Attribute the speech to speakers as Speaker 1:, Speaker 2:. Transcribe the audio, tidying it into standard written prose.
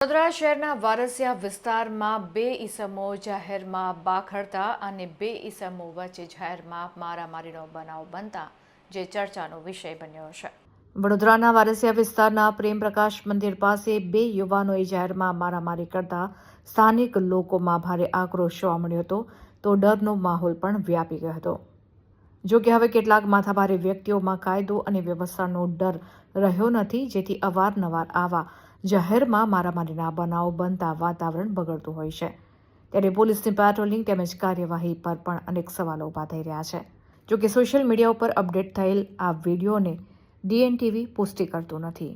Speaker 1: વડોદરા શહેરના વારસિયા વિસ્તારમાં બે ઈસમો જાહેરમાં બાખડતા અને બે ઈસમો વચ્ચે જાહેરમાં મારામારીનો બનાવ બનતા જે ચર્ચાનો વિષય બન્યો છે. વડોદરાના વારસિયા વિસ્તારના પ્રેમ પ્રકાશ મંદિર પાસે બે યુવાનોએ જાહેરમાં મારામારી કરતા સ્થાનિક લોકોમાં ભારે આક્રોશ જોવા મળ્યો હતો તો ડરનો માહોલ પણ વ્યાપી ગયો હતો. જો કે હવે કેટલાક માથાભારે વ્યક્તિઓમાં કાયદો અને વ્યવસ્થાનો ડર રહ્યો નથી, જેથી અવારનવાર આવા જાહેરમાં મારામારીના બનાવો બનતા વાતાવરણ બગડતું હોય છે. ત્યારે પોલીસની પેટ્રોલિંગ તેમજ કાર્યવાહી પર પણ અનેક સવાલો ઊભા થઈ રહ્યા છે. જો કે સોશિયલ મીડિયા ઉપર અપડેટ થયેલ આ વિડીયોને DNTV પુષ્ટિ કરતું નથી.